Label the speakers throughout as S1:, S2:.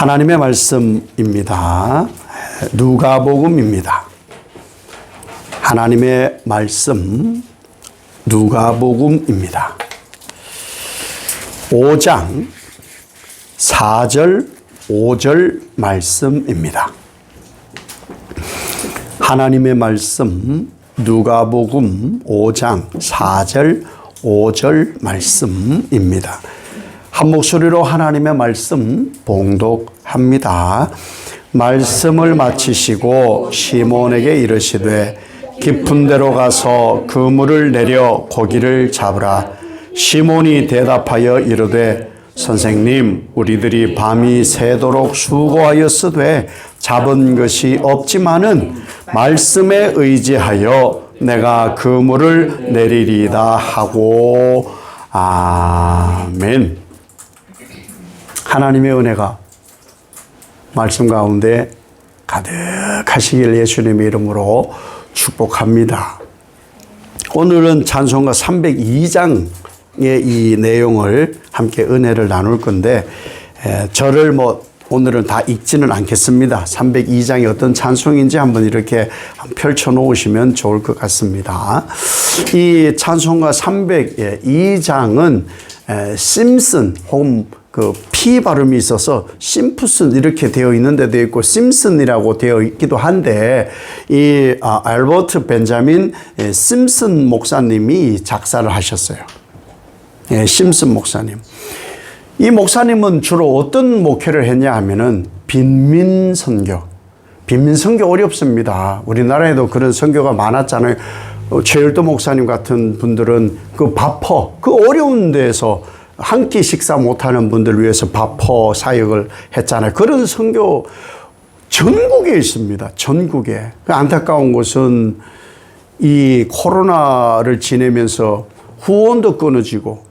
S1: 하나님의 말씀입니다. 누가복음입니다. 하나님의 말씀 누가복음입니다. 5장 4절 5절 말씀입니다. 하나님의 말씀 누가복음 5장 4절 5절 말씀입니다. 한 목소리로 하나님의 말씀 봉독합니다. 말씀을 마치시고 시몬에게 이르시되 깊은 데로 가서 그물을 내려 고기를 잡으라. 시몬이 대답하여 이르되 선생님, 우리들이 밤이 새도록 수고하였으되 잡은 것이 없지만은 말씀에 의지하여 내가 그물을 내리리다 하고. 아멘. 하나님의 은혜가 말씀 가운데 가득하시길 예수님의 이름으로 축복합니다. 오늘은 찬송가 302장의 이 내용을 함께 은혜를 나눌 건데, 저를 오늘은 다 읽지는 않겠습니다. 302장이 어떤 찬송인지 한번 이렇게 펼쳐 놓으시면 좋을 것 같습니다. 이 찬송가 302장은 심슨 혹은 P 발음이 있어서 심프슨 이렇게 되어 있는 데도 있고 심슨이라고 되어 있기도 한데, 이 알버트 벤자민 심슨 목사님이 작사를 하셨어요. 심슨 목사님. 이 목사님은 주로 어떤 목회를 했냐 하면은 빈민 선교. 빈민 선교 어렵습니다. 우리나라에도 그런 선교가 많았잖아요. 최일도 목사님 같은 분들은 그 바퍼, 그 어려운 데서 한 끼 식사 못하는 분들 위해서 바퍼 사역을 했잖아요. 그런 선교 전국에 있습니다. 전국에. 안타까운 것은 이 코로나를 지내면서 후원도 끊어지고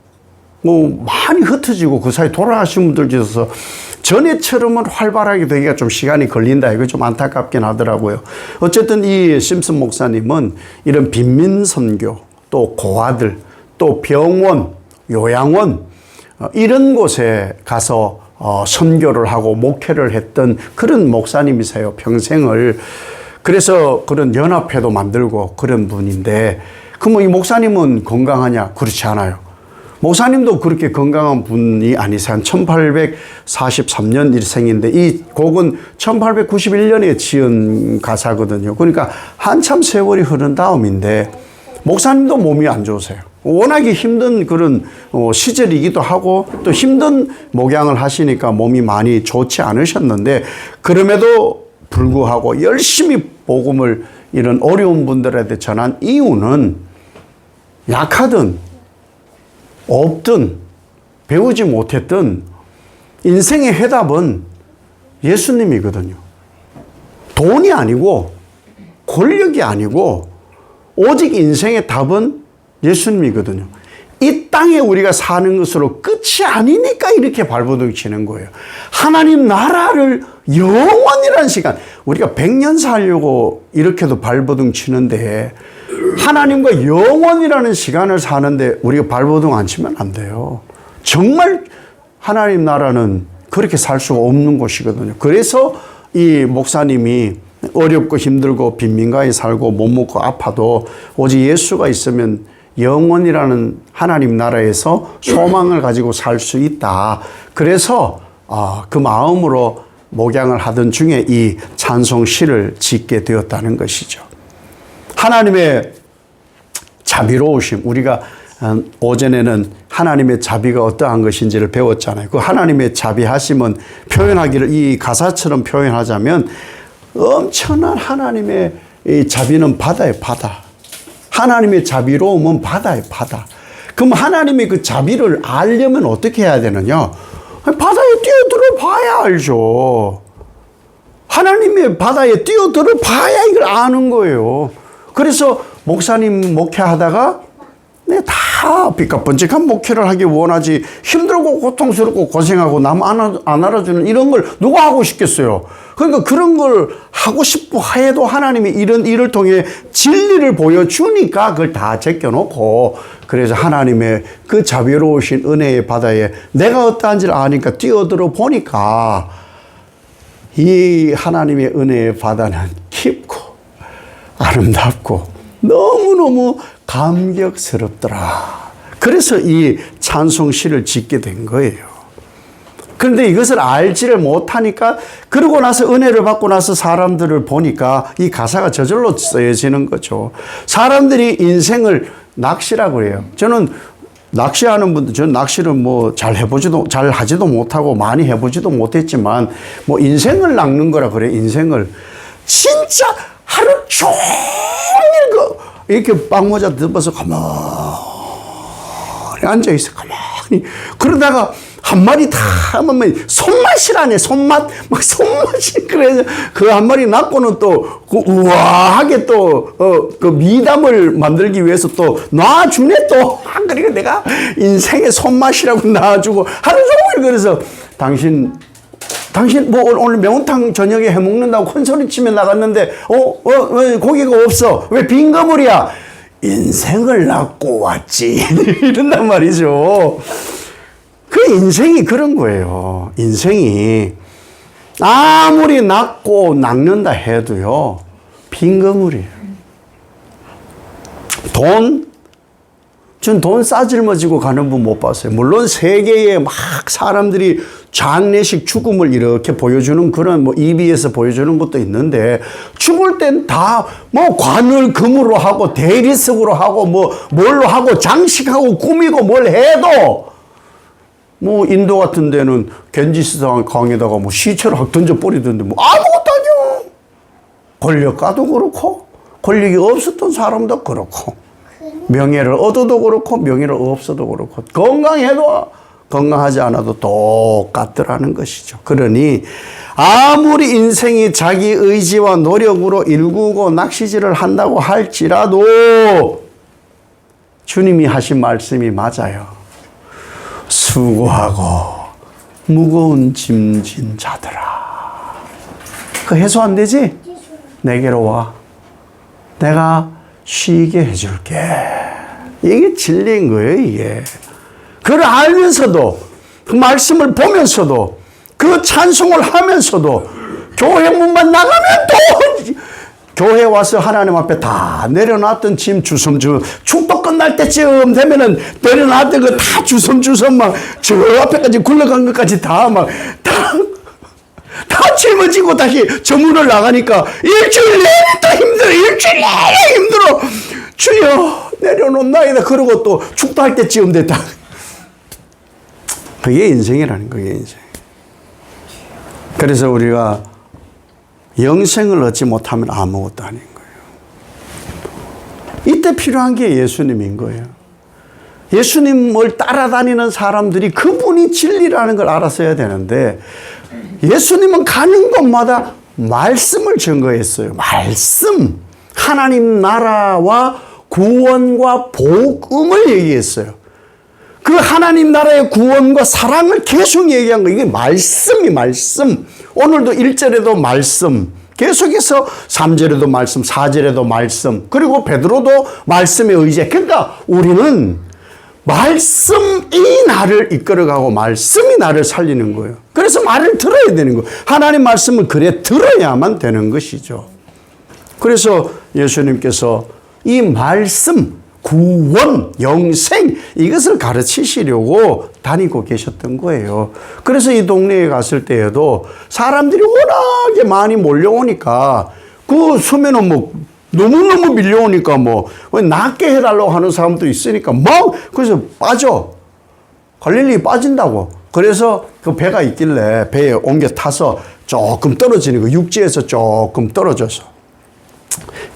S1: 많이 흩어지고 그 사이 돌아가신 분들도 있어서 전에처럼은 활발하게 되기가 좀 시간이 걸린다. 이거 좀 안타깝긴 하더라고요. 어쨌든 이 심슨 목사님은 이런 빈민 선교, 또 고아들, 또 병원, 요양원 이런 곳에 가서 선교를 하고 목회를 했던 그런 목사님이세요. 평생을. 그래서 그런 연합회도 만들고 그런 분인데, 그럼 이 목사님은 건강하냐? 그렇지 않아요. 목사님도 그렇게 건강한 분이 아니세요. 1843년 일생인데 이 곡은 1891년에 지은 가사거든요. 그러니까 한참 세월이 흐른 다음인데 목사님도 몸이 안 좋으세요. 워낙에 힘든 그런 시절이기도 하고 또 힘든 목양을 하시니까 몸이 많이 좋지 않으셨는데, 그럼에도 불구하고 열심히 복음을 이런 어려운 분들한테 전한 이유는 약하든 없든 배우지 못했든 인생의 해답은 예수님이거든요. 돈이 아니고 권력이 아니고 오직 인생의 답은 예수님이거든요. 이 땅에 우리가 사는 것으로 끝이 아니니까 이렇게 발버둥 치는 거예요. 하나님 나라를 영원이라는 시간, 우리가 100년 살려고 이렇게도 발버둥 치는데 하나님과 영원이라는 시간을 사는데 우리가 발버둥 안 치면 안 돼요. 정말 하나님 나라는 그렇게 살 수가 없는 곳이거든요. 그래서 이 목사님이 어렵고 힘들고 빈민가에 살고 못 먹고 아파도 오직 예수가 있으면 영원이라는 하나님 나라에서 소망을 가지고 살 수 있다. 그래서 그 마음으로 목양을 하던 중에 이 찬송시를 짓게 되었다는 것이죠. 하나님의 자비로우심, 우리가 오전에는 하나님의 자비가 어떠한 것인지를 배웠잖아요. 그 하나님의 자비하심은 표현하기를 이 가사처럼 표현하자면 엄청난 하나님의 이 자비는 바다예요, 바다. 하나님의 자비로움은 바다예요, 바다. 그럼 하나님의 그 자비를 알려면 어떻게 해야 되느냐? 바다에 뛰어들어 봐야 알죠. 하나님의 바다에 뛰어들어 봐야 이걸 아는 거예요. 그래서 목사님 목회하다가 다 삐까뻔쩍한 목회를 하기 원하지, 힘들고 고통스럽고 고생하고 남 안 알아주는 이런 걸 누가 하고 싶겠어요. 그러니까 그런 걸 하고 싶어 해도 하나님이 이런 일을 통해 진리를 보여주니까 그걸 다 제껴놓고, 그래서 하나님의 그 자비로우신 은혜의 바다에 내가 어떠한지를 아니까 뛰어들어 보니까 이 하나님의 은혜의 바다는 깊고 아름답고 너무너무 감격스럽더라. 그래서 이 찬송시를 짓게 된 거예요. 그런데 이것을 알지를 못하니까, 그러고 나서 은혜를 받고 나서 사람들을 보니까 이 가사가 저절로 쓰여지는 거죠. 사람들이 인생을 낚시라고 해요. 저는 낚시하는 분들, 저는 낚시를 뭐 잘 하지도 못하고 많이 해보지도 못했지만, 뭐 인생을 낚는 거라 그래, 인생을. 진짜 하루 종일 이렇게 빵모자 덮어서 가만히 앉아있어, 가만히. 그러다가 한 마리 다 하면 손맛이라네, 손맛. 막 손맛이. 그래서 그 한 마리 낳고는 또, 그 우아하게 또, 그 미담을 만들기 위해서 또 놔주네, 또. 그리고 내가 인생의 손맛이라고 놔주고 하루 종일. 그래서 당신 뭐 오늘 매운탕 저녁에 해 먹는다고 큰 소리 치며 나갔는데, 왜 고기가 없어? 왜 빈 거물이야? 인생을 낳고 왔지. 이런단 말이죠. 그 인생이 그런 거예요. 인생이 아무리 낚고 낚는다 해도요, 빈 거물이에요. 전 돈 싸질머지고 가는 분 못 봤어요. 물론 세계에 막 사람들이 장례식 죽음을 이렇게 보여주는 그런 뭐 EBS 보여주는 것도 있는데, 죽을 땐 다 뭐 관을 금으로 하고 대리석으로 하고 뭐 뭘로 하고 장식하고 꾸미고 뭘 해도, 뭐 인도 같은 데는 겐지스 강에다가 뭐 시체를 확 던져 버리던데 뭐 아무것도 아니요. 권력가도 그렇고 권력이 없었던 사람도 그렇고, 명예를 얻어도 그렇고 명예를 없어도 그렇고, 건강해도 건강하지 않아도 똑같더라는 것이죠. 그러니 아무리 인생이 자기 의지와 노력으로 일구고 낚시질을 한다고 할지라도 주님이 하신 말씀이 맞아요. 수고하고 무거운 짐진 자들아, 그 해소 안 되지? 내게로 와. 내가 쉬게 해줄게. 이게 진리인 거예요, 이게. 그걸 알면서도, 그 말씀을 보면서도, 그 찬송을 하면서도, 교회 문만 나가면 또 교회 와서 하나님 앞에 다 내려놨던 짐 주섬주섬, 축도 끝날 때쯤 되면은 내려놨던 거 다 주섬주섬 막 저 앞에까지 굴러간 것까지 다 짊어지고 다시 저 문을 나가니까 일주일 내내 또 힘들어. 일주일 내내 힘들어. 주여 내려놓나이다. 그러고 또 축도할 때쯤 됐다. 그게 인생이라는 거예요, 인생. 그래서 우리가 영생을 얻지 못하면 아무것도 아닌 거예요. 이때 필요한 게 예수님인 거예요. 예수님을 따라다니는 사람들이 그분이 진리라는 걸 알았어야 되는데, 예수님은 가는 곳마다 말씀을 증거했어요. 말씀. 하나님 나라와 구원과 복음을 얘기했어요. 그 하나님 나라의 구원과 사랑을 계속 얘기한 거. 이게 말씀이 말씀. 오늘도 1절에도 말씀. 계속해서 3절에도 말씀, 4절에도 말씀. 그리고 베드로도 말씀에 의지해. 그러니까 우리는 말씀이 나를 이끌어가고 말씀이 나를 살리는 거예요. 그래서 말을 들어야 되는 거예요. 하나님 말씀을 그래 들어야만 되는 것이죠. 그래서 예수님께서 이 말씀, 구원, 영생, 이것을 가르치시려고 다니고 계셨던 거예요. 그래서 이 동네에 갔을 때에도 사람들이 워낙에 많이 몰려오니까 그 서면은 뭐 너무너무 밀려오니까 뭐 낫게 해달라고 하는 사람도 있으니까 막 그래서 빠져. 갈릴리 빠진다고. 그래서 그 배가 있길래 배에 옮겨 타서 조금 떨어지는 거, 육지에서 조금 떨어져서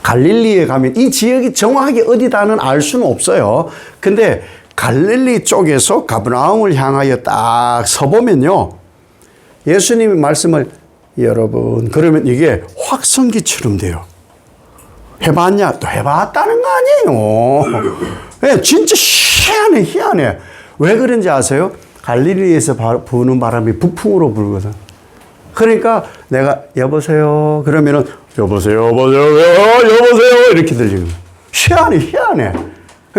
S1: 갈릴리에 가면 이 지역이 정확하게 어디다는 알 수는 없어요. 근데 갈릴리 쪽에서 가브나움을 향하여 딱 서보면요, 예수님의 말씀을 여러분 그러면 이게 확성기처럼 돼요. 해봤냐? 또 해봤다는 거 아니에요. 네, 진짜 희한해. 왜 그런지 아세요? 갈릴리에서 부는 바람이 북풍으로 불거든. 그러니까 내가 여보세요 그러면은 여보세요 이렇게 들리는 거야. 희한해.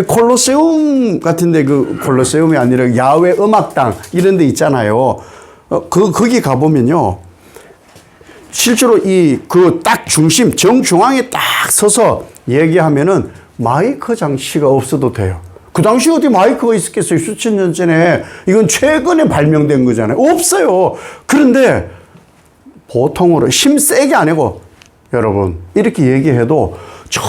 S1: 콜로세움 같은데, 그 콜로세움이 아니라 야외 음악당 이런 데 있잖아요. 거기 가보면요, 실제로 그 딱 중심, 정중앙에 딱 서서 얘기하면은 마이크 장치가 없어도 돼요. 그 당시 어디 마이크가 있었겠어요? 수천 년 전에. 이건 최근에 발명된 거잖아요. 없어요. 그런데 보통으로 힘 세게 안 하고, 여러분, 이렇게 얘기해도 저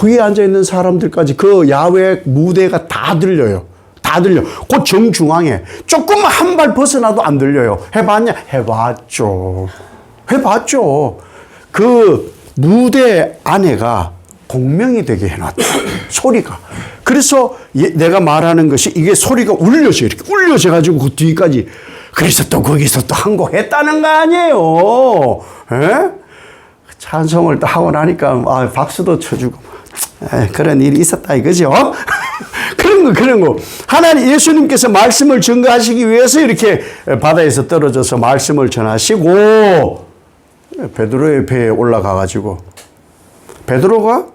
S1: 위에 앉아있는 사람들까지 그 야외 무대가 다 들려요. 다 들려. 그 정중앙에. 조금만 한 발 벗어나도 안 들려요. 해봤냐? 해봤죠. 해봤죠. 그 무대 안에가 공명이 되게 해놨다. 소리가. 그래서 내가 말하는 것이 이게 소리가 울려져. 이렇게 울려져가지고 그 뒤까지. 그래서 또 거기서 또 한 곡 했다는 거 아니에요. 에? 찬송을 또 하고 나니까 박수도 쳐주고. 그런 일이 있었다 이거죠. 그런 거. 하나님 예수님께서 말씀을 증거하시기 위해서 이렇게 바다에서 떨어져서 말씀을 전하시고 베드로의 배에 올라가 가지고 베드로가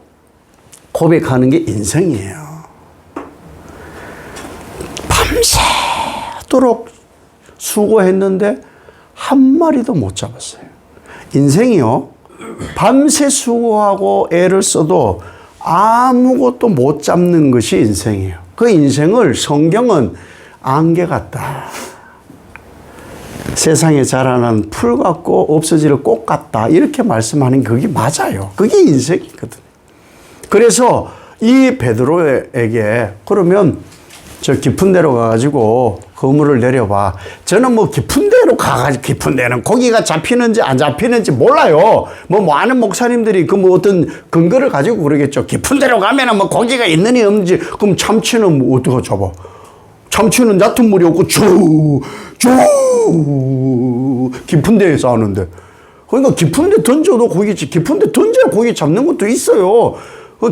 S1: 고백하는 게 인생이에요. 밤새도록 수고했는데 한 마리도 못 잡았어요. 인생이요. 밤새 수고하고 애를 써도 아무것도 못 잡는 것이 인생이에요. 그 인생을 성경은 안개 같다. 세상에 자라는 풀 같고 없어질 꽃 같다. 이렇게 말씀하는 게 그게 맞아요. 그게 인생이거든요. 그래서 이 베드로에게 그러면 저 깊은 데로 가가지고 그물을 내려봐. 저는 뭐 깊은 데로 가가지고 깊은 데는 고기가 잡히는지 안 잡히는지 몰라요. 뭐 아는 목사님들이 그 뭐 어떤 근거를 가지고 그러겠죠. 깊은 데로 가면은 뭐 고기가 있느니 없는지. 그럼 참치는 뭐 어떻게 잡아? 참치는 얕은 물이 없고 쭉 깊은 데에서 하는데. 그러니까 깊은 데 던져도 고기지. 깊은 데 던져야 고기 잡는 것도 있어요.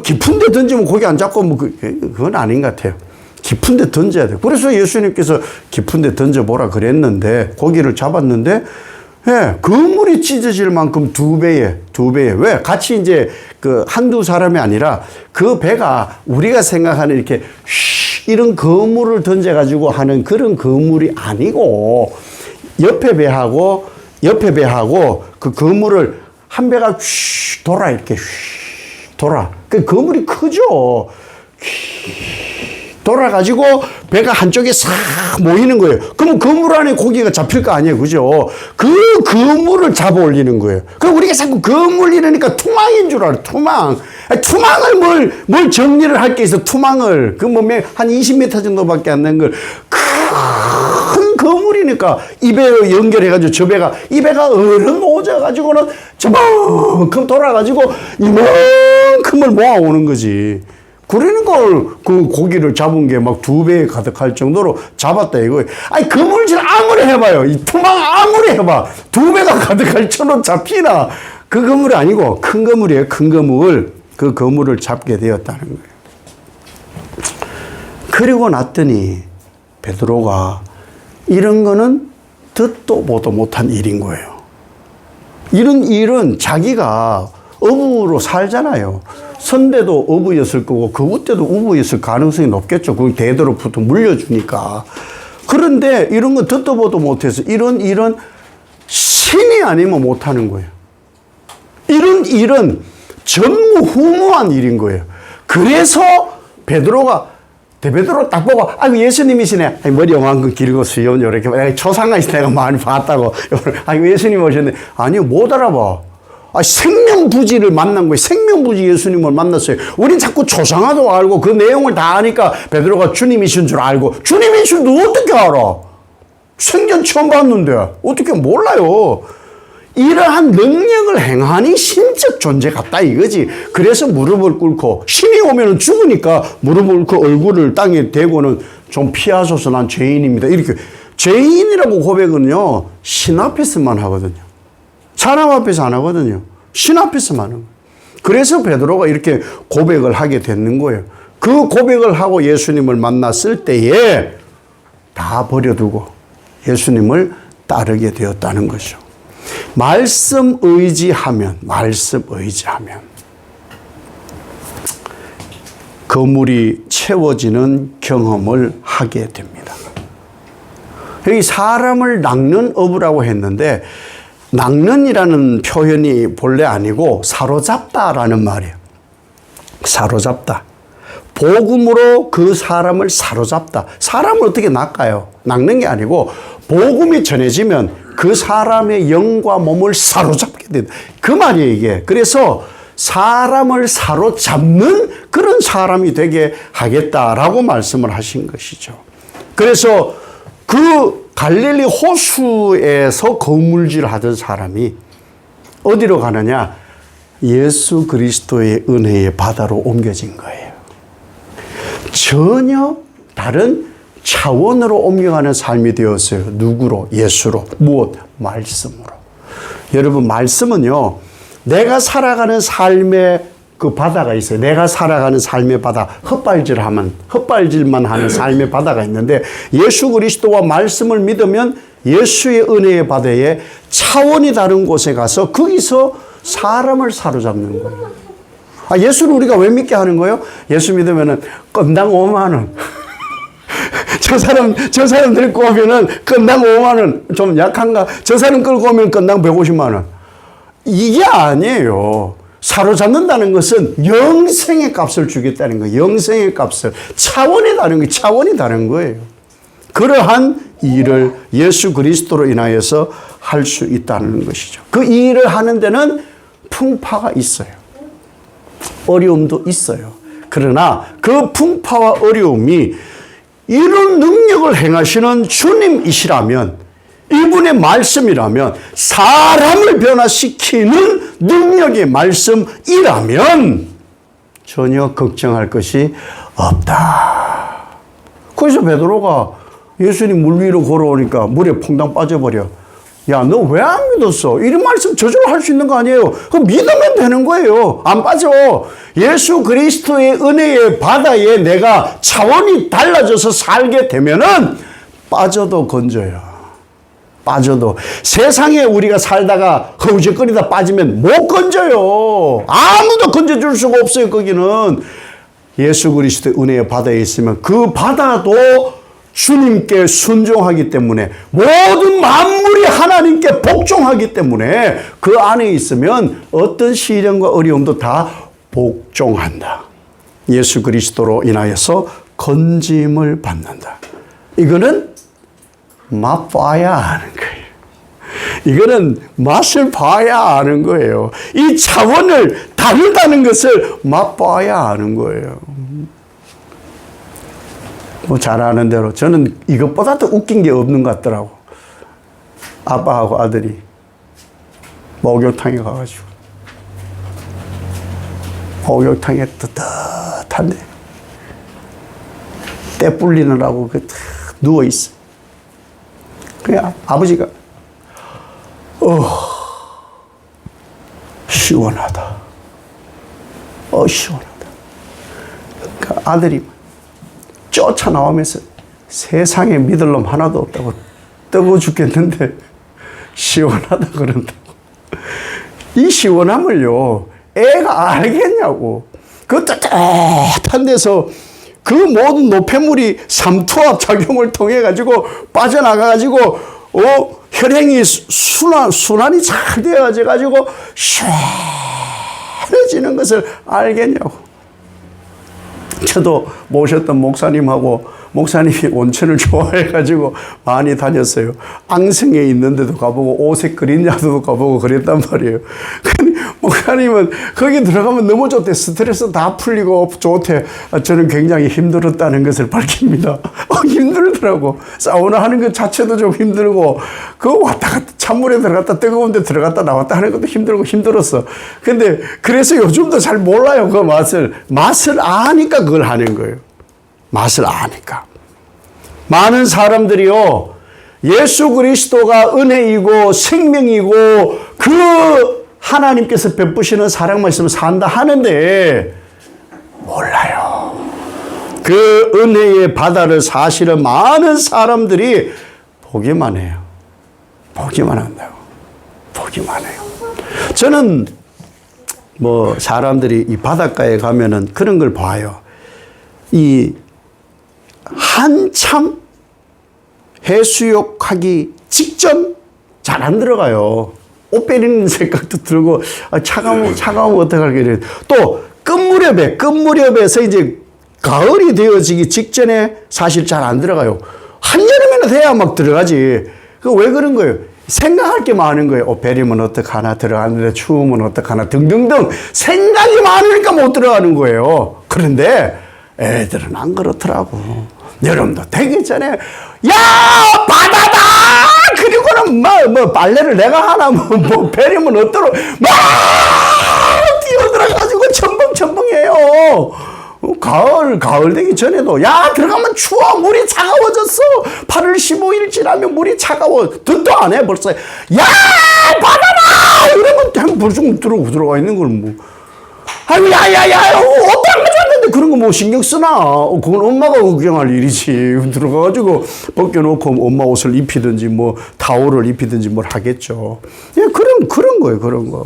S1: 깊은 데 던지면 고기 안 잡고 뭐 그건 아닌 것 같아요. 깊은 데 던져야 돼요. 그래서 예수님께서 깊은 데 던져보라 그랬는데 고기를 잡았는데 그물이 찢어질 만큼 두 배에. 왜? 같이 이제 그 한두 사람이 아니라 그 배가 우리가 생각하는 이렇게 이런 그물을 던져가지고 하는 그런 그물이 아니고 옆에 배하고 그 그물을 한 배가 돌아 이렇게 돌아. 그 그물이 크죠. 돌아가지고 배가 한쪽에 싹 모이는 거예요. 그러면 그물 안에 고기가 잡힐 거 아니에요. 그죠? 그 그물을 잡아 올리는 거예요. 그럼 우리가 자꾸 그물 이러니까 투망인 줄 알아요. 투망. 투망을 뭘 정리를 할 게 있어. 투망을. 그 뭐 한 20m 정도밖에 안 된 걸. 큰 그물이니까 이 배로 연결해가지고 저 배가 이 배가 얼음 오져가지고는 저만큼 돌아가지고 이만큼을 모아오는 거지. 그러는 걸, 그 고기를 잡은 게 막 두 배에 가득할 정도로 잡았다 이거예요. 아니, 그물질 아무리 해봐요. 이 투망 아무리 해봐. 두 배가 가득할 정도로 잡히나. 그 그물이 아니고 큰 그물이에요. 큰 그물. 그 그물을 잡게 되었다는 거예요. 그리고 났더니 베드로가 이런 거는 듣도 보도 못한 일인 거예요. 이런 일은 자기가 어부로 살잖아요. 선대도 어부였을 거고 그우 때도 어부였을 가능성이 높겠죠. 그 대대로부터 물려주니까. 그런데 이런 거 듣도 보도 못해서 이런 일은 신이 아니면 못하는 거예요. 이런 일은 전무후무한 일인 거예요. 그래서 베드로 딱 보고, 아이고, 예수님이시네. 아니, 머리 요만큼 길고 수염 요렇게. 내가 초상화에서 내가 많이 봤다고. 아이고, 예수님 오셨네. 아니요, 못 알아봐. 생명부지를 만난 거예요. 생명부지 예수님을 만났어요. 우린 자꾸 초상화도 알고 그 내용을 다 아니까 베드로가 주님이신 줄 알고. 주님이신 줄 어떻게 알아? 생전 처음 봤는데. 어떻게 몰라요. 이러한 능력을 행하니 신적 존재 같다 이거지. 그래서 무릎을 꿇고 신이 오면 죽으니까 무릎을 꿇고 얼굴을 땅에 대고는 좀 피하소서 난 죄인입니다. 이렇게 죄인이라고 고백은요 신 앞에서만 하거든요. 사람 앞에서 안 하거든요. 신 앞에서만 하는 거예요. 그래서 베드로가 이렇게 고백을 하게 되는 거예요. 그 고백을 하고 예수님을 만났을 때에 다 버려두고 예수님을 따르게 되었다는 거죠. 말씀 의지하면 그물이 채워지는 경험을 하게 됩니다. 여기 사람을 낚는 어부라고 했는데 낚는이라는 표현이 본래 아니고 사로잡다라는 말이에요. 사로잡다. 복음으로 그 사람을 사로잡다. 사람을 어떻게 낚아요? 낚는 게 아니고 복음이 전해지면 그 사람의 영과 몸을 사로잡게 된다. 그 말이에요, 이게. 그래서 사람을 사로잡는 그런 사람이 되게 하겠다라고 말씀을 하신 것이죠. 그래서 그 갈릴리 호수에서 거물질 하던 사람이 어디로 가느냐? 예수 그리스도의 은혜의 바다로 옮겨진 거예요. 전혀 다른 차원으로 옮겨가는 삶이 되었어요. 누구로? 예수로. 무엇? 말씀으로. 여러분, 말씀은요, 내가 살아가는 그 바다가 있어요. 내가 살아가는 삶의 바다, 헛발질만 하는 삶의 바다가 있는데, 예수 그리스도와 말씀을 믿으면 예수의 은혜의 바다에 차원이 다른 곳에 가서 거기서 사람을 사로잡는 거예요. 예수를 우리가 왜 믿게 하는 거예요? 예수 믿으면은 건당 5만 원. 저 사람 데리고 오면은 건당 5만 원. 좀 약한가? 저 사람 끌고 오면 건당 150만 원. 이게 아니에요. 사로잡는다는 것은 영생의 값을 주겠다는 거예요. 영생의 값을. 차원이 다른 거예요. 그러한 일을 예수 그리스도로 인하여서 할 수 있다는 것이죠. 그 일을 하는 데는 풍파가 있어요. 어려움도 있어요. 그러나 그 풍파와 어려움이 이런 능력을 행하시는 주님이시라면, 이분의 말씀이라면, 사람을 변화시키는 능력의 말씀이라면 전혀 걱정할 것이 없다. 그래서 베드로가 예수님 물 위로 걸어오니까 물에 퐁당 빠져버려. 야, 너 왜 안 믿었어? 이런 말씀 저절로 할 수 있는 거 아니에요? 그럼 믿으면 되는 거예요. 안 빠져. 예수 그리스도의 은혜의 바다에 내가 차원이 달라져서 살게 되면은 빠져도 건져요. 빠져도. 세상에 우리가 살다가 허우적거리다 빠지면 못 건져요. 아무도 건져줄 수가 없어요, 거기는. 예수 그리스도의 은혜의 바다에 있으면 그 바다도 주님께 순종하기 때문에, 모든 만물이 하나님께 복종하기 때문에 그 안에 있으면 어떤 시련과 어려움도 다 복종한다. 예수 그리스도로 인하여서 건짐을 받는다. 이거는 맛봐야 아는 거예요. 이거는 맛을 봐야 아는 거예요. 이 차원을 다르다는 것을 맛봐야 아는 거예요. 뭐 잘 아는 대로 저는 이것보다 더 웃긴 게 없는 것 같더라고. 아빠하고 아들이 목욕탕에 가가지고 목욕탕에 뜨뜻한데 때 불리느라고 누워있어. 그냥 아버지가 시원하다. 시원하다. 그러니까 아들이 쫓아나오면서 세상에 믿을 놈 하나도 없다고 뜨거워 죽겠는데 시원하다 그런다고. 이 시원함을요, 애가 알겠냐고. 그 따뜻한 데서 그 모든 노폐물이 삼투압 작용을 통해 가지고 빠져나가 가지고 혈행이 순환이 잘 되어져 가지고 시원해지는 것을 알겠냐고. 저도 모셨던 목사님이 온천을 좋아해가지고 많이 다녔어요. 앙성에 있는데도 가보고 오색 그린야도 가보고 그랬단 말이에요. 근데 목사님은 거기 들어가면 너무 좋대. 스트레스 다 풀리고 좋대. 저는 굉장히 힘들었다는 것을 밝힙니다. 힘들더라고. 사우나 하는 것 자체도 좀 힘들고, 그 왔다 갔다 찬물에 들어갔다 뜨거운 데 들어갔다 나왔다 하는 것도 힘들고 힘들었어. 근데 그래서 요즘도 잘 몰라요. 그 맛을 아니까 그걸 하는 거예요. 맛을 아니까. 많은 사람들이요, 예수 그리스도가 은혜이고 생명이고 그 하나님께서 베푸시는 사랑만 있으면 산다 하는데 몰라요. 그 은혜의 바다를 사실은 많은 사람들이 보기만 해요. 보기만 한다고. 보기만 해요. 저는 사람들이 이 바닷가에 가면은 그런 걸 봐요. 한참 해수욕하기 직전 잘 안 들어가요. 옷 베리는 생각도 들고, 차가우면 어떡할까. 또, 끝무렵에서 이제 가을이 되어지기 직전에 사실 잘 안 들어가요. 한여름에는 돼야 막 들어가지. 그 왜 그런 거예요? 생각할 게 많은 거예요. 옷 베리면 어떡하나, 들어가는데 추우면 어떡하나, 등등등. 생각이 많으니까 못 들어가는 거예요. 그런데 애들은 안 그렇더라고. 여러분도 되기 전에, 야! 바다다! 그리고는 뭐 빨래를 내가 하나, 뭐 베리면 어떠로, 막! 뛰어들어가지고 첨벙첨벙해요. 가을 되기 전에도, 야, 들어가면 추워. 물이 차가워졌어. 8월 15일 지나면 물이 차가워. 듣도 안 해, 벌써. 야, 바다다! 이러면 벌써 들어가 있는 걸 뭐. 아유, 야, 옷도 안 가져왔는데 그런 거 뭐 신경 쓰나? 그건 엄마가 구경할 일이지. 들어가가지고 벗겨놓고 엄마 옷을 입히든지 뭐 타올을 입히든지 뭘 하겠죠. 예, 그런 거예요, 그런 거.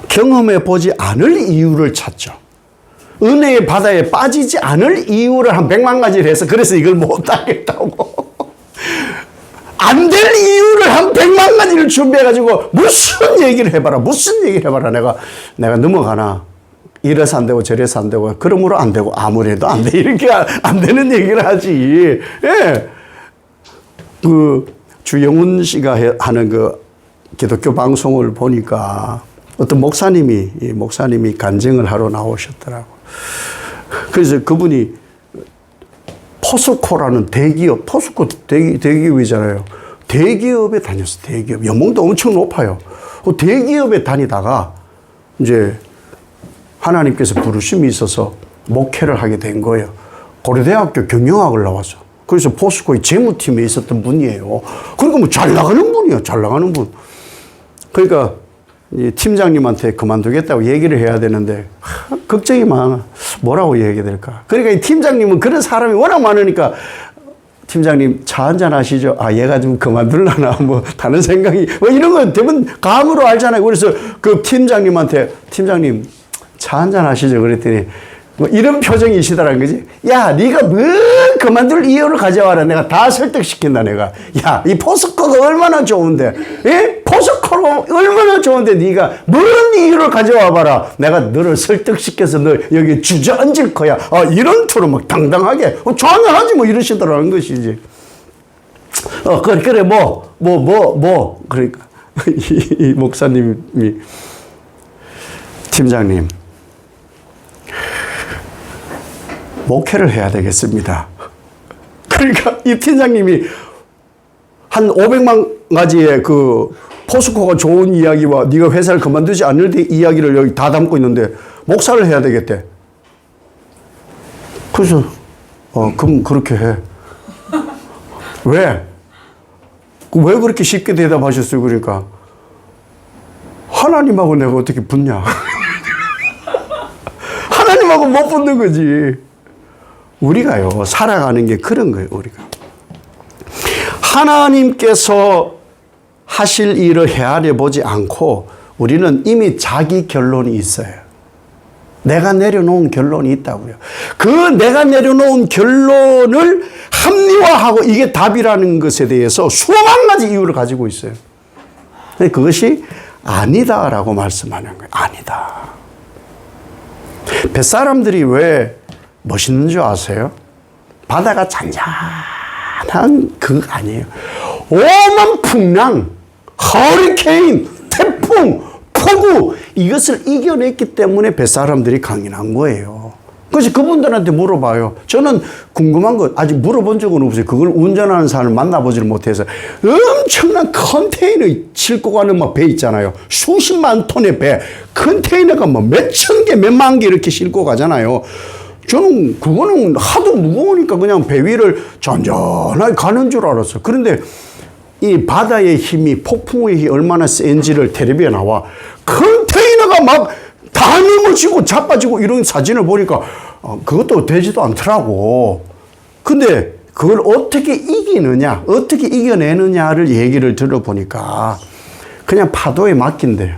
S1: 경험해 보지 않을 이유를 찾죠. 은혜의 바다에 빠지지 않을 이유를 한 100만 가지를 해서 그래서 이걸 못 하겠다고. 안 될 이유를 한 100만 가지를 준비해가지고 무슨 얘기를 해봐라. 내가 넘어가나. 이래서 안 되고 저래서 안 되고 그러므로 안 되고 아무래도 안 돼. 이렇게 안 되는 얘기를 하지. 예. 그 주영훈 씨가 하는 그 기독교 방송을 보니까 어떤 목사님이 간증을 하러 나오셨더라고. 그래서 그분이 포스코라는 대기업, 포스코 대기업이잖아요. 대기업에 다녔어, 대기업. 연봉도 엄청 높아요. 그 대기업에 다니다가 이제 하나님께서 부르심이 있어서 목회를 하게 된 거예요. 고려대학교 경영학을 나왔어. 그래서 포스코의 재무팀에 있었던 분이에요. 그러니까 뭐 잘 나가는 분이에요, 잘 나가는 분. 그러니까 이 팀장님한테 그만두겠다고 얘기를 해야 되는데 걱정이 많아. 뭐라고 얘기해야 될까? 그러니까 이 팀장님은 그런 사람이 워낙 많으니까 팀장님 차 한잔 하시죠. 아, 얘가 좀 그만둘라나 뭐 다른 생각이 뭐 이런 거 대부분 감으로 알잖아요. 그래서 그 팀장님한테 팀장님 차 한잔 하시죠. 그랬더니 뭐 이런 표정이시더라는 거지. 야, 네가 뭐 그만둘 이유를 가져와라. 내가 다 설득시킨다, 내가. 야, 이 포스코가 얼마나 좋은데, 예? 포스코가 얼마나 좋은데 네가 뭔 이유를 가져와 봐라. 내가 너를 설득시켜서 너 여기 주저앉을 거야. 아, 이런 투로 막 당당하게 좋아하지 뭐 이러시더라는 것이지. 그래, 그러니까 이 목사님이 팀장님. 목회를 해야 되겠습니다. 그러니까 이 팀장님이 한 500만 가지의 그 포스코가 좋은 이야기와 네가 회사를 그만두지 않을 때 이야기를 여기 다 담고 있는데 목사를 해야 되겠대. 그래서 그럼 그렇게 해. 왜? 왜 그렇게 쉽게 대답하셨어요? 그러니까 하나님하고 내가 어떻게 붙냐? 하나님하고 못 붙는 거지. 우리가요, 살아가는 게 그런 거예요, 우리가. 하나님께서 하실 일을 헤아려 보지 않고 우리는 이미 자기 결론이 있어요. 내가 내려놓은 결론이 있다고요. 그 내가 내려놓은 결론을 합리화하고 이게 답이라는 것에 대해서 수만 가지 이유를 가지고 있어요. 그것이 아니다라고 말씀하는 거예요. 아니다. 뱃사람들이 왜 멋있는 줄 아세요? 바다가 잔잔한 그거 아니에요. 오만 풍랑, 허리케인, 태풍, 폭우 이것을 이겨냈기 때문에 뱃사람들이 강인한 거예요. 그래서 그분들한테 물어봐요. 저는 궁금한 거 아직 물어본 적은 없어요. 그걸 운전하는 사람을 만나보지를 못해서 엄청난 컨테이너 싣고 가는 막 배 있잖아요. 수십만 톤의 배. 컨테이너가 뭐 몇천 개, 몇만 개 이렇게 싣고 가잖아요. 저는 그거는 하도 무거우니까 그냥 배 위를 잔잔하게 가는 줄 알았어요. 그런데 이 바다의 힘이, 폭풍의 힘이 얼마나 센지를 텔레비에 나와. 컨테이너가 막 다 넘어지고 자빠지고 이런 사진을 보니까 그것도 되지도 않더라고. 근데 그걸 어떻게 이기느냐, 어떻게 이겨내느냐를 얘기를 들어보니까 그냥 파도에 맡긴대요.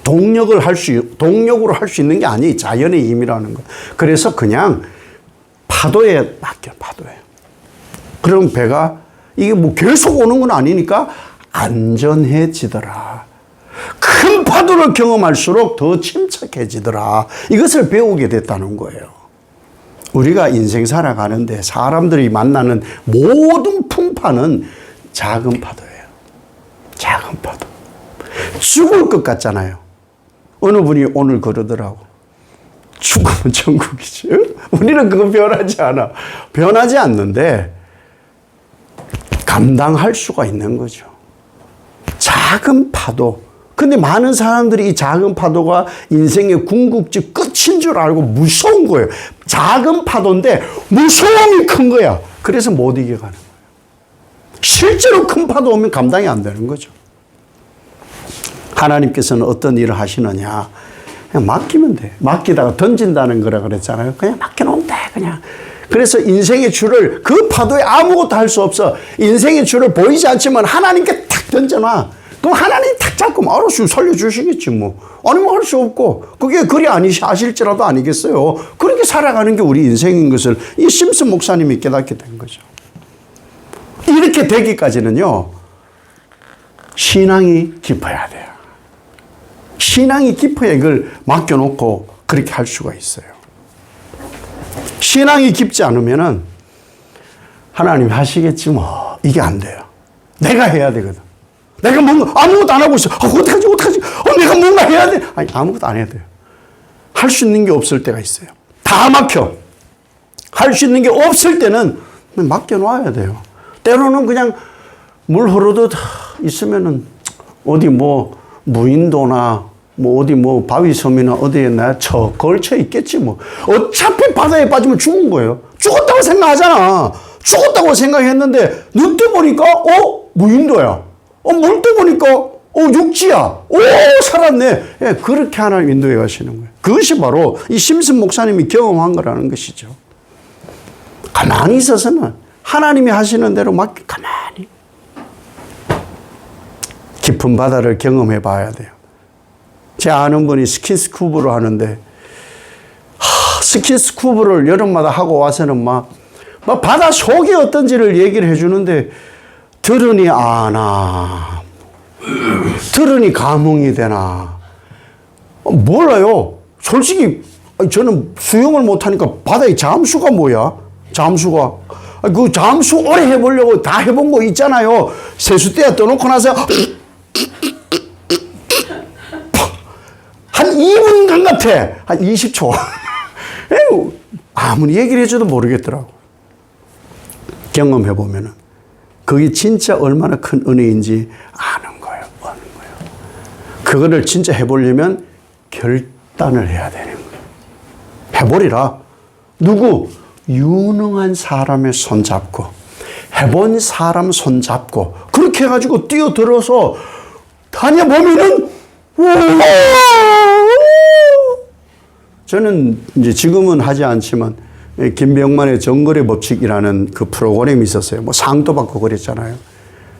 S1: 동력으로 할 수 있는 게 아니에요. 자연의 힘이라는 거. 그래서 그냥 파도에 맡겨, 파도에. 그럼 배가 이게 뭐 계속 오는 건 아니니까 안전해지더라. 큰 파도를 경험할수록 더 침착해지더라. 이것을 배우게 됐다는 거예요. 우리가 인생 살아가는데 사람들이 만나는 모든 풍파는 작은 파도예요. 작은 파도. 죽을 것 같잖아요. 어느 분이 오늘 그러더라고. 죽으면 천국이지. 우리는 그거 변하지 않아. 변하지 않는데 감당할 수가 있는 거죠. 작은 파도. 근데 많은 사람들이 이 작은 파도가 인생의 궁극지 끝인 줄 알고 무서운 거예요. 작은 파도인데 무서움이 큰 거야. 그래서 못 이겨가는 거예요. 실제로 큰 파도 오면 감당이 안 되는 거죠. 하나님께서는 어떤 일을 하시느냐. 그냥 맡기면 돼. 맡기다가 던진다는 거라 그랬잖아요. 그냥 맡겨놓으면 돼. 그냥. 그래서 인생의 줄을 그 파도에 아무것도 할 수 없어. 인생의 줄을 보이지 않지만 하나님께 탁 던져놔. 그럼 하나님이 탁 잡고 알아서 살려주시겠지 뭐. 아니면 할 수 없고. 그게 그리 아실지라도 아니겠어요. 그렇게 살아가는 게 우리 인생인 것을 이 심슨 목사님이 깨닫게 된 거죠. 이렇게 되기까지는요. 신앙이 깊어야 돼요. 신앙이 깊어야 이걸 맡겨놓고 그렇게 할 수가 있어요. 신앙이 깊지 않으면은 하나님이 하시겠지 뭐. 이게 안 돼요. 내가 해야 되거든. 내가 뭔가 아무것도 안 하고 있어. 어떡하지? 내가 뭔가 해야 돼. 아니, 아무것도 안 해야 돼요. 할 수 있는 게 없을 때가 있어요. 다 막혀. 할 수 있는 게 없을 때는 맡겨놔야 돼요. 때로는 그냥 물 흐르듯 있으면은 어디 뭐 무인도나 뭐 어디 뭐 바위섬이나 어디에 걸쳐 있겠지 뭐. 어차피 바다에 빠지면 죽은 거예요. 죽었다고 생각하잖아. 죽었다고 생각했는데 눈 떠보니까 무인도야. 물 떠보니까 육지야. 살았네. 예, 그렇게 하나님 인도해 가시는 거예요. 그것이 바로 이 심슨 목사님이 경험한 거라는 것이죠. 가만히 있어서는 하나님이 하시는 대로 가만히 깊은 바다를 경험해 봐야 돼요. 제 아는 분이 스킨스쿠버를 하는데 스킨스쿠버를 여름마다 하고 와서는 막 바다 속이 어떤지를 얘기를 해주는데 들으니 아나 들으니 감흥이 되나 몰라요. 솔직히 저는 수영을 못하니까 바다의 잠수가 뭐야? 잠수가 그 잠수 오래 해보려고 다 해본 거 있잖아요. 세수대에 떠놓고 나서 한 2분간 같아. 한 20초. 아무리 얘기를 해줘도 모르겠더라고. 경험해보면은. 그게 진짜 얼마나 큰 은혜인지 아는 거예요. 그거를 진짜 해보려면 결단을 해야 되는 거예요. 해보리라. 누구? 유능한 사람의 손잡고, 해본 사람 손잡고, 그렇게 해가지고 뛰어들어서 다녀보면은, 저는 이제 지금은 하지 않지만, 김병만의 정거래 법칙이라는 그 프로그램이 있었어요. 뭐 상도 받고 그랬잖아요.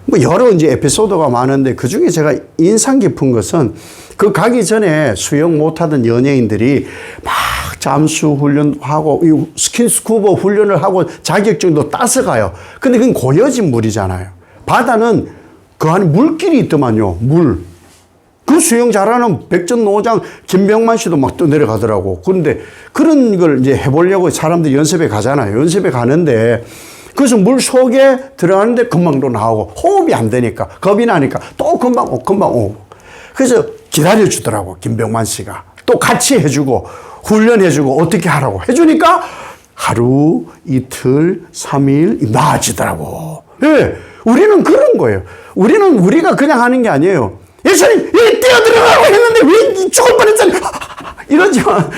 S1: 뭐 여러 이제 에피소드가 많은데 그 중에 제가 인상 깊은 것은 그 가기 전에 수영 못하던 연예인들이 막 잠수 훈련하고 스킨스쿠버 훈련을 하고 자격증도 따서 가요. 근데 그건 고여진 물이잖아요. 바다는 그 안에 물길이 있더만요. 물. 그 수영 잘하는 백전노장 김병만 씨도 막 떠내려가더라고. 그런데 그런 걸 이제 해보려고 사람들이 연습에 가잖아요. 연습에 가는데 그래서 물 속에 들어가는데 금방 또 나오고 호흡이 안 되니까 겁이 나니까 또 금방 오고. 그래서 기다려주더라고. 김병만 씨가. 또 같이 해주고 훈련해주고 어떻게 하라고 해주니까 하루, 이틀, 3일 나아지더라고. 예, 우리는 그런 거예요. 우리가 그냥 하는 게 아니에요. 예수님, 여기 뛰어들어가라고 했는데 왜 죽을 뻔했잖아요. 이러지만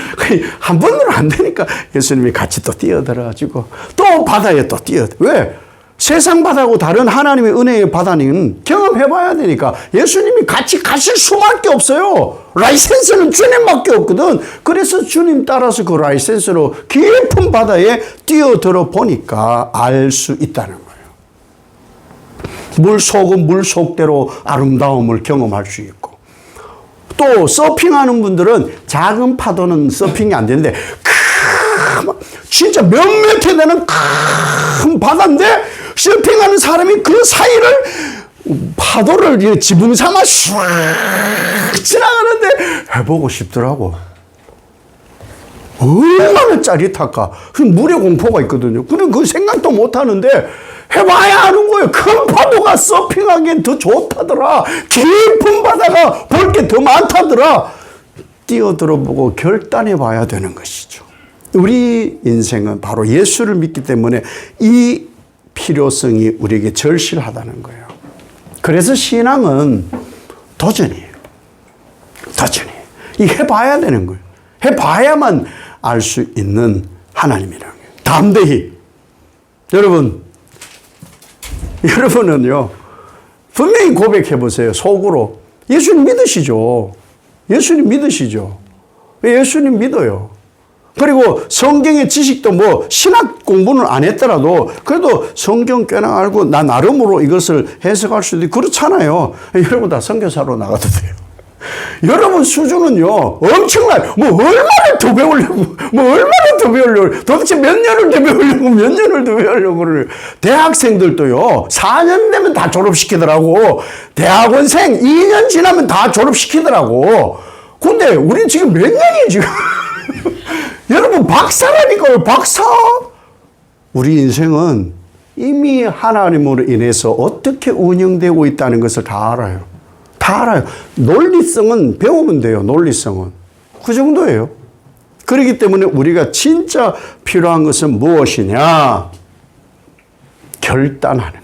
S1: 한 번으로 안 되니까 예수님이 같이 또 뛰어들어가지고 또 바다에 또 왜? 세상 바다하고 다른 하나님의 은혜의 바다는 경험해봐야 되니까 예수님이 같이 가실 수밖에 없어요. 라이센스는 주님밖에 없거든. 그래서 주님 따라서 그 라이센스로 깊은 바다에 뛰어들어 보니까 알 수 있다는 거예요. 물속은 물속대로 아름다움을 경험할 수 있고 또 서핑하는 분들은 작은 파도는 서핑이 안 되는데 진짜 몇몇 해 되는 큰 바다인데 서핑하는 사람이 그 사이를 파도를 이제 지붕 삼아 슉 지나가는데 해보고 싶더라고. 얼마나 짜릿할까. 물에 공포가 있거든요. 그럼 그 생각도 못 하는데 해봐야 아는 거예요. 큰 파도가 서핑하기엔 더 좋다더라. 깊은 바다가 볼 게 더 많다더라. 뛰어들어보고 결단해 봐야 되는 것이죠. 우리 인생은 바로 예수를 믿기 때문에 이 필요성이 우리에게 절실하다는 거예요. 그래서 신앙은 도전이에요. 도전이에요. 이 해봐야 되는 거예요. 해봐야만 알 수 있는 하나님이라는 거예요. 담대히. 여러분은요, 분명히 고백해 보세요. 속으로. 예수님 믿으시죠? 예수님 믿으시죠? 예수님 믿어요. 그리고 성경의 지식도 뭐 신학 공부는 안 했더라도 그래도 성경 꽤나 알고 나 나름으로 이것을 해석할 수도 있고 그렇잖아요. 여러분 다 선교사로 나가도 돼요. 여러분 수준은요 엄청나요. 뭐 얼마나 더 배우려고 도대체 몇 년을 더 배우려고 그래요. 대학생들도요 4년 되면 다 졸업시키더라고. 대학원생 2년 지나면 다 졸업시키더라고. 근데 우리 지금 몇 년이에요 지금. 여러분 박사라니까요. 박사. 우리 인생은 이미 하나님으로 인해서 어떻게 운영되고 있다는 것을 다 알아요. 다 알아요. 논리성은 배우면 돼요. 논리성은. 그 정도예요. 그렇기 때문에 우리가 진짜 필요한 것은 무엇이냐? 결단하는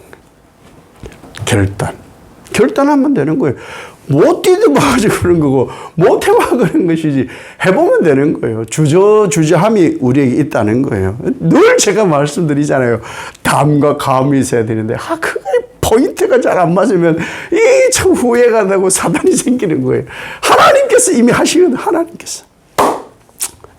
S1: 거예요. 결단하면 되는 거예요. 못 뛰어봐가지고 그런 거고, 못 해봐 그런 것이지. 해보면 되는 거예요. 주저함이 우리에게 있다는 거예요. 늘 제가 말씀드리잖아요. 담과 감이 있어야 되는데, 그게 포인트가 잘 안 맞으면, 이 참 후회가 나고 사단이 생기는 거예요. 하나님께서 이미 하시거든, 하나님께서.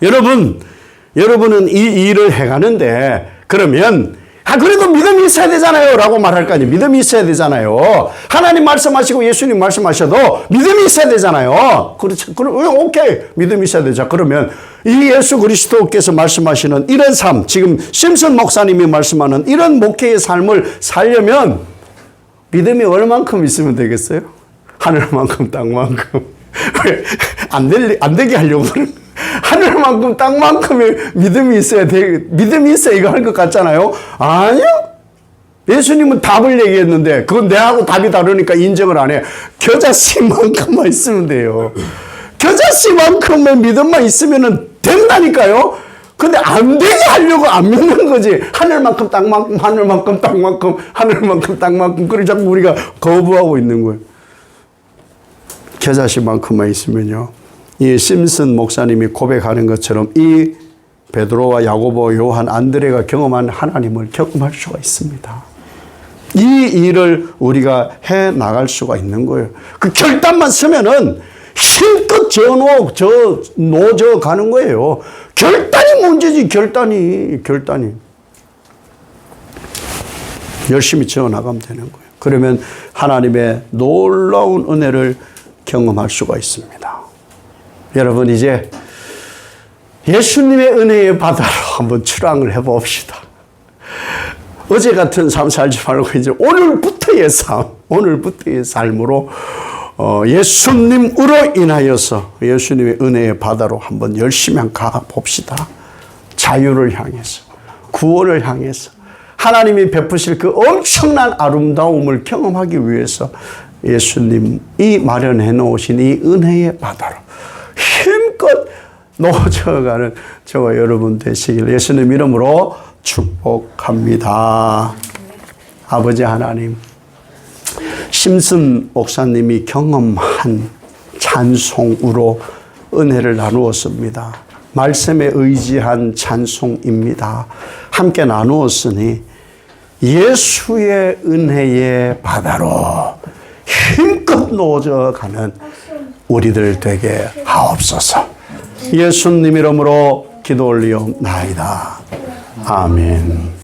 S1: 여러분은 이 일을 해가는데, 그러면, 그래도 믿음이 있어야 되잖아요. 라고 말할 거 아니에요. 믿음이 있어야 되잖아요. 하나님 말씀하시고 예수님 말씀하셔도 믿음이 있어야 되잖아요. 그렇죠. 그럼, 오케이. 믿음이 있어야 되죠. 그러면 이 예수 그리스도께서 말씀하시는 이런 삶, 지금 심슨 목사님이 말씀하는 이런 목회의 삶을 살려면 믿음이 얼만큼 있으면 되겠어요? 하늘만큼, 땅만큼. 왜? 안 되게 하려고 그러는 하늘만큼 땅만큼의 믿음이 있어야 믿음이 있어야 이거 할 것 같잖아요. 아니요. 예수님은 답을 얘기했는데 그건 내하고 답이 다르니까 인정을 안 해. 겨자씨만큼만 있으면 돼요. 겨자씨만큼의 믿음만 있으면 된다니까요. 근데 안 되게 하려고 안 믿는 거지. 하늘만큼 땅만큼, 하늘만큼 땅만큼, 하늘만큼 땅만큼. 그래 자꾸 우리가 거부하고 있는 거예요. 겨자씨만큼만 있으면요. 이 심슨 목사님이 고백하는 것처럼 이 베드로와 야고보, 요한, 안드레가 경험한 하나님을 경험할 수가 있습니다. 이 일을 우리가 해 나갈 수가 있는 거예요. 그 결단만 서면은 힘껏 노져 가는 거예요. 결단이 문제지, 결단이. 열심히 지어 나가면 되는 거예요. 그러면 하나님의 놀라운 은혜를 경험할 수가 있습니다. 여러분 이제 예수님의 은혜의 바다로 한번 출항을 해봅시다. 어제 같은 삶 살지 말고 이제 오늘부터의 삶으로 예수님으로 인하여서 예수님의 은혜의 바다로 한번 열심히 가봅시다. 자유를 향해서, 구원을 향해서 하나님이 베푸실 그 엄청난 아름다움을 경험하기 위해서 예수님이 마련해 놓으신 이 은혜의 바다로 힘껏 놓쳐가는 저와 여러분 되시길 예수님 이름으로 축복합니다. 아버지 하나님, 심슨 목사님이 경험한 찬송으로 은혜를 나누었습니다. 말씀에 의지한 찬송입니다. 함께 나누었으니 예수의 은혜의 바다로 힘껏 놓아져가는 우리들 되게 하옵소서. 예수님 이름으로 기도 올리옵나이다. 아멘.